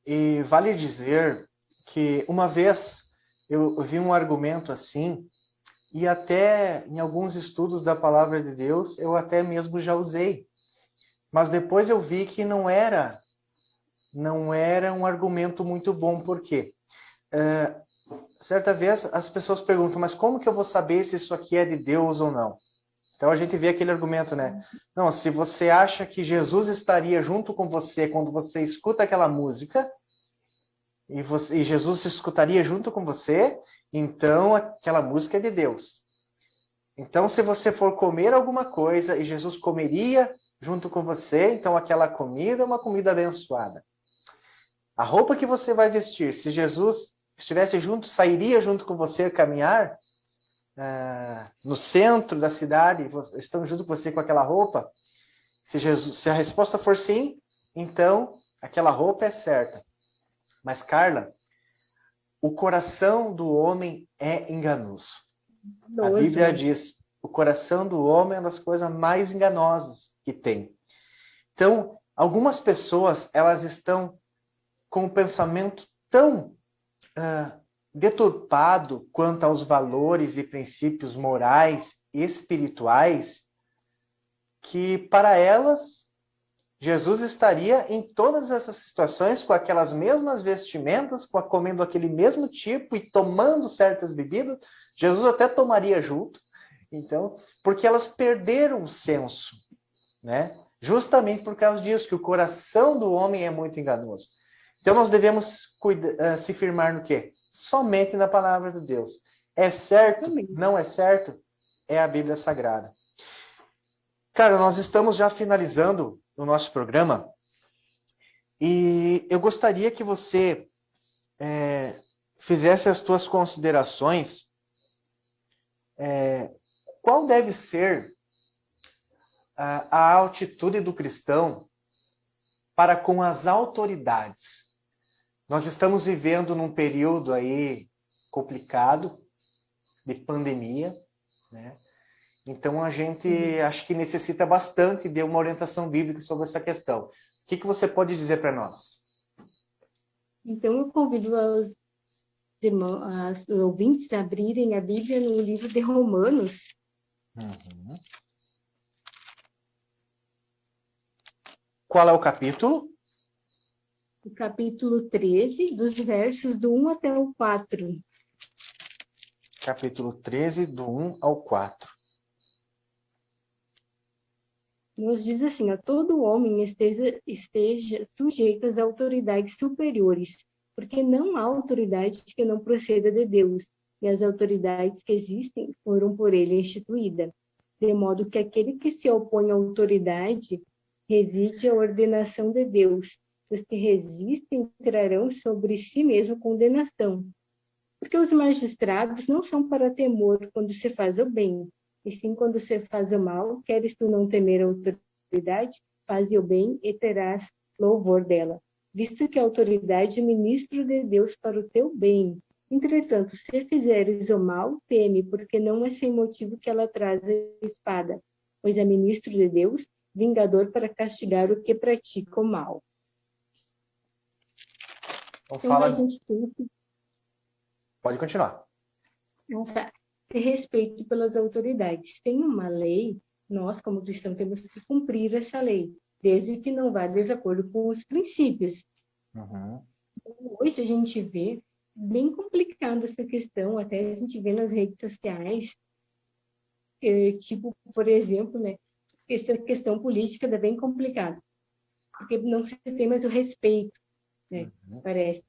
E vale dizer que uma vez eu vi um argumento assim, e até em alguns estudos da palavra de Deus, eu até mesmo já usei. Mas depois eu vi que não era um argumento muito bom, por quê? Certa vez as pessoas perguntam, mas como que eu vou saber se isso aqui é de Deus ou não? Então a gente vê aquele argumento, né? Não, se você acha que Jesus estaria junto com você quando você escuta aquela música, e Jesus escutaria junto com você, então aquela música é de Deus. Então se você for comer alguma coisa e Jesus comeria junto com você, então aquela comida é uma comida abençoada. A roupa que você vai vestir, se Jesus estivesse junto, sairia junto com você caminhar no centro da cidade, estão junto com você com aquela roupa? Se a resposta for sim, então aquela roupa é certa. Mas, Carla, o coração do homem é enganoso. A Bíblia diz, o coração do homem é uma das coisas mais enganosas que tem. Então, algumas pessoas, elas estão com um pensamento tão deturpado quanto aos valores e princípios morais e espirituais, que para elas, Jesus estaria em todas essas situações com aquelas mesmas vestimentas, comendo aquele mesmo tipo e tomando certas bebidas. Jesus até tomaria junto. Então, porque elas perderam o senso, né? Justamente por causa disso, que o coração do homem é muito enganoso. Então, nós devemos se firmar no quê? Somente na palavra de Deus. É certo? Não é certo? É a Bíblia Sagrada. Cara, nós estamos já finalizando o nosso programa e eu gostaria que você fizesse as suas considerações. Qual deve ser a atitude do cristão para com as autoridades? Nós estamos vivendo num período aí complicado de pandemia, né? Então a gente acho que necessita bastante de uma orientação bíblica sobre essa questão. O que você pode dizer para nós? Então eu convido os ouvintes a abrirem a Bíblia no livro de Romanos. Uhum. Qual é o capítulo? O capítulo 13, dos versos do 1 até o 4. Capítulo 13, do 1 ao 4. Nos diz assim, todo homem esteja sujeito às autoridades superiores, porque não há autoridade que não proceda de Deus, e as autoridades que existem foram por ele instituídas, de modo que aquele que se opõe à autoridade reside à ordenação de Deus. Os que resistem trarão sobre si mesmo condenação. Porque os magistrados não são para temor quando se faz o bem, e sim quando se faz o mal. Queres tu não temer a autoridade? Faze o bem e terás louvor dela. Visto que a autoridade é ministro de Deus para o teu bem. Entretanto, se fizeres o mal, teme, porque não é sem motivo que ela traz a espada, pois é ministro de Deus, vingador para castigar o que pratica o mal. Então, a gente tem que... Pode continuar. Ter respeito pelas autoridades. Tem uma lei, nós, como cristãos, temos que cumprir essa lei, desde que não vá de desacordo com os princípios. Uhum. Hoje a gente vê bem complicado essa questão, até a gente vê nas redes sociais, tipo, por exemplo, né, essa questão política é bem complicada, porque não se tem mais o respeito, né, parece.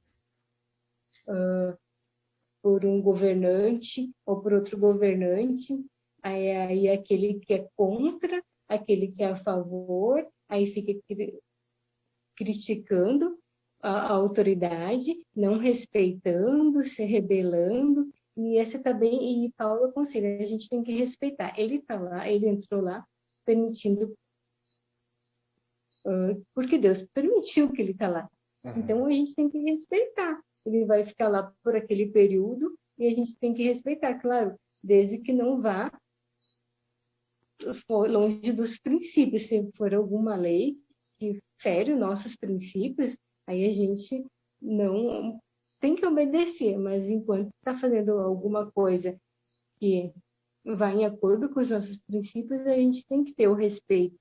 Por um governante ou por outro governante, aí aquele que é contra, aquele que é a favor, aí fica criticando a autoridade, não respeitando, se rebelando, e essa também, e Paulo aconselha, a gente tem que respeitar. Ele está lá, ele entrou lá, permitindo, porque Deus permitiu que ele está lá. Então a gente tem que respeitar. Ele vai ficar lá por aquele período e a gente tem que respeitar, claro, desde que não vá longe dos princípios. Se for alguma lei que fere os nossos princípios, aí a gente não tem que obedecer, mas enquanto está fazendo alguma coisa que vai em acordo com os nossos princípios, a gente tem que ter o respeito.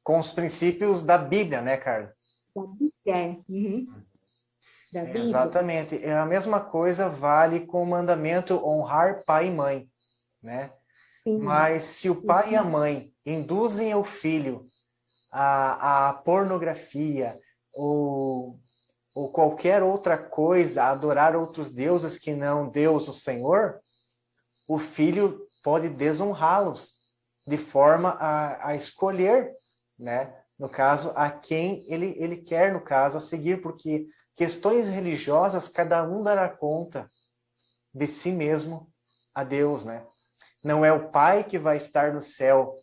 Com os princípios da Bíblia, né, Carla? Da Bíblia, da Bíblia. Exatamente. A mesma coisa vale com o mandamento honrar pai e mãe, né? Sim. Mas se o pai e a mãe induzem o filho a pornografia ou qualquer outra coisa, a adorar outros deuses que não Deus, o Senhor, o filho pode desonrá-los de forma a escolher, né? No caso, a quem ele quer, no caso, a seguir, porque questões religiosas, cada um dará conta de si mesmo a Deus, né? Não é o pai que vai estar no céu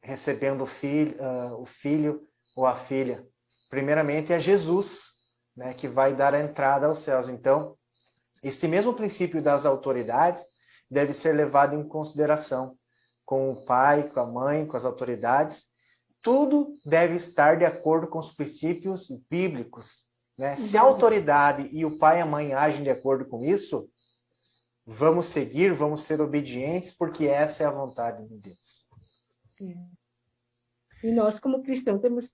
recebendo o filho ou a filha. Primeiramente é Jesus, né, que vai dar a entrada aos céus. Então, este mesmo princípio das autoridades deve ser levado em consideração com o pai, com a mãe, com as autoridades. Tudo deve estar de acordo com os princípios bíblicos, né? Se a autoridade e o pai e a mãe agem de acordo com isso, vamos seguir, vamos ser obedientes, porque essa é a vontade de Deus. E nós, como cristãos, temos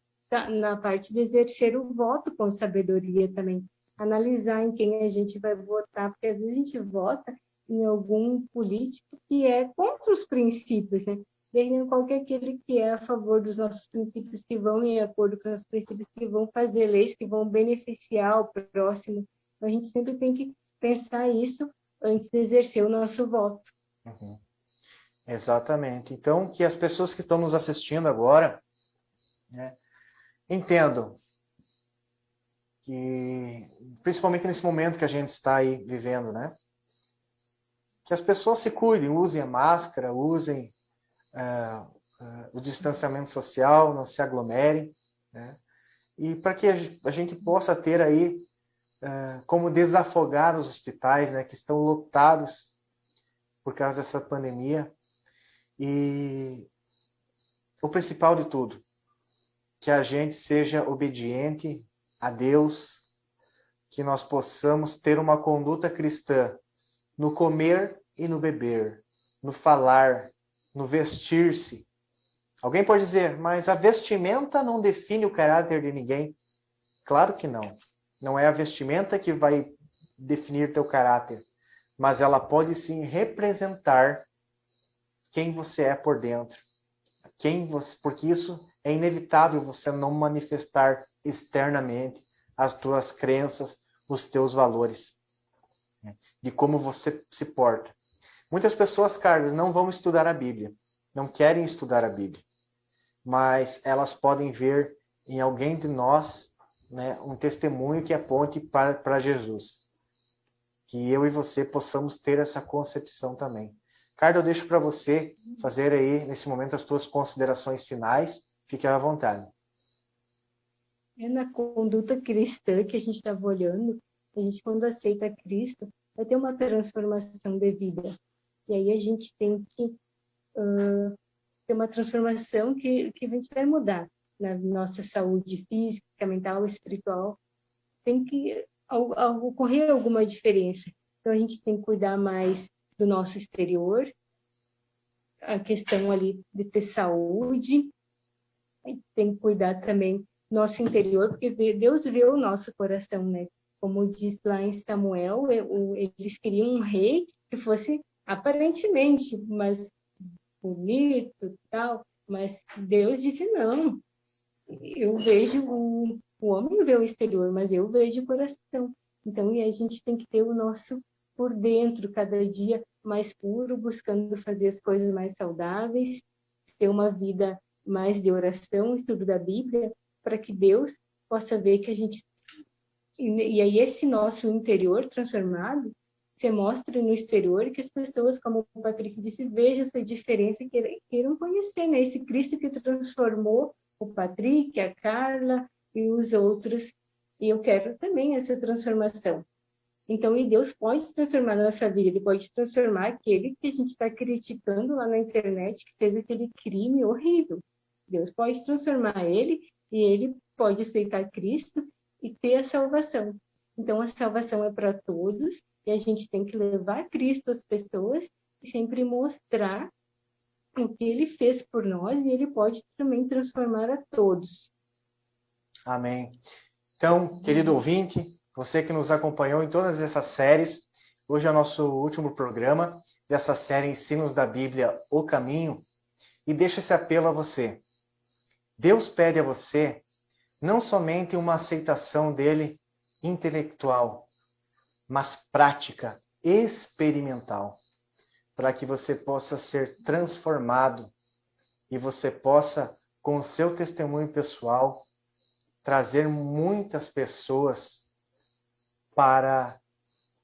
na parte de exercer o voto com sabedoria também. Analisar em quem a gente vai votar, porque às vezes a gente vota em algum político que é contra os princípios, né? Daí qualquer aquele que é a favor dos nossos princípios, que vão em acordo com os princípios, que vão fazer leis que vão beneficiar o próximo. A gente sempre tem que pensar isso antes de exercer o nosso voto. Uhum. Exatamente. Então, que as pessoas que estão nos assistindo agora, né, entendam que, principalmente nesse momento que a gente está aí vivendo, né, que as pessoas se cuidem, usem a máscara, usem o distanciamento social, não se aglomerem, né, e para que a gente possa ter aí como desafogar os hospitais, né, que estão lotados por causa dessa pandemia. E o principal de tudo, que a gente seja obediente a Deus, que nós possamos ter uma conduta cristã no comer e no beber, no falar, no vestir-se. Alguém pode dizer, mas a vestimenta não define o caráter de ninguém. Claro que não. Não é a vestimenta que vai definir teu caráter, mas ela pode sim representar quem você é por dentro. Porque isso é inevitável você não manifestar externamente as tuas crenças, os teus valores, né? De como você se porta. Muitas pessoas, Carlos, não vão estudar a Bíblia, não querem estudar a Bíblia, mas elas podem ver em alguém de nós, né, um testemunho que aponte para Jesus. Que eu e você possamos ter essa concepção também. Carlos, eu deixo para você fazer aí, nesse momento, as tuas considerações finais. Fique à vontade. É na conduta cristã que a gente estava olhando, a gente, quando aceita Cristo, vai ter uma transformação de vida. E aí a gente tem que ter uma transformação que a gente vai mudar na nossa saúde física, mental, espiritual. Tem que ocorrer alguma diferença. Então, a gente tem que cuidar mais do nosso exterior, a questão ali de ter saúde, tem que cuidar também do nosso interior, porque Deus vê o nosso coração, né? Como diz lá em Samuel, eles queriam um rei que fosse aparentemente, mas bonito e tal, mas Deus disse não. Eu vejo o homem vê o exterior, mas eu vejo o coração. Então, e a gente tem que ter o nosso por dentro, cada dia mais puro, buscando fazer as coisas mais saudáveis, ter uma vida mais de oração, estudo da Bíblia, para que Deus possa ver que a gente... E aí esse nosso interior transformado se mostra no exterior e que as pessoas, como o Patrick disse, vejam essa diferença e queiram conhecer, né? Esse Cristo que transformou o Patrick, a Carla e os outros. E eu quero também essa transformação. Então, e Deus pode transformar a nossa vida, Ele pode transformar aquele que a gente está criticando lá na internet, que fez aquele crime horrível. Deus pode transformar ele e ele pode aceitar Cristo e ter a salvação. Então, a salvação é para todos e a gente tem que levar Cristo às pessoas e sempre mostrar o que Ele fez por nós e Ele pode também transformar a todos. Amém. Então, querido ouvinte, você que nos acompanhou em todas essas séries, hoje é o nosso último programa dessa série Ensinos da Bíblia, O Caminho, e deixo esse apelo a você. Deus pede a você não somente uma aceitação dele intelectual, mas prática, experimental, para que você possa ser transformado e você possa, com o seu testemunho pessoal, trazer muitas pessoas para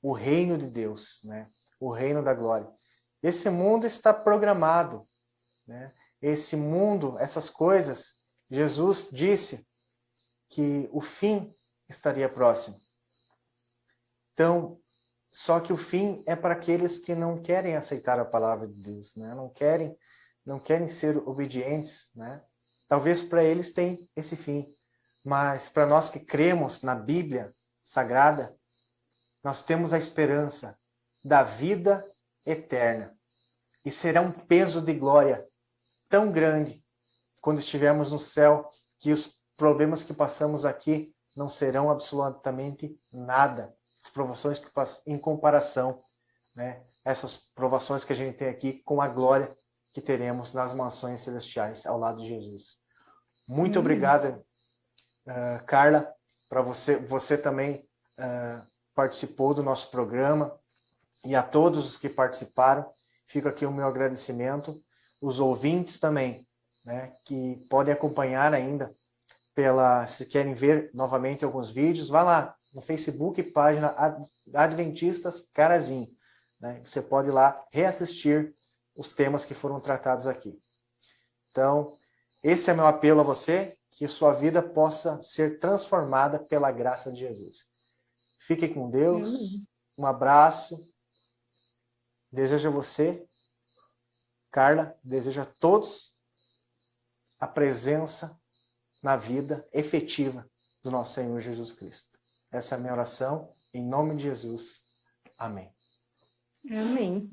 o reino de Deus, né? O reino da glória. Esse mundo está programado, né? Esse mundo, essas coisas, Jesus disse que o fim estaria próximo. Então, só que o fim é para aqueles que não querem aceitar a palavra de Deus, né? Não querem ser obedientes, né? Talvez para eles tem esse fim, mas para nós que cremos na Bíblia Sagrada, nós temos a esperança da vida eterna. E será um peso de glória tão grande quando estivermos no céu, que os problemas que passamos aqui não serão absolutamente nada. As provações que em comparação, né, essas provações que a gente tem aqui com a glória que teremos nas mansões celestiais ao lado de Jesus. Muito obrigado, Carla, para você também participou do nosso programa, e a todos os que participaram, fica aqui o meu agradecimento. Os ouvintes também, né, que podem acompanhar ainda, se querem ver novamente alguns vídeos, vá lá no Facebook, página Adventistas Carazinho, né? Você pode ir lá reassistir os temas que foram tratados aqui. Então, esse é meu apelo a você, que sua vida possa ser transformada pela graça de Jesus. Fique com Deus, um abraço. Desejo a você, Carla, desejo a todos a presença na vida efetiva do nosso Senhor Jesus Cristo. Essa é a minha oração, em nome de Jesus. Amém. Amém.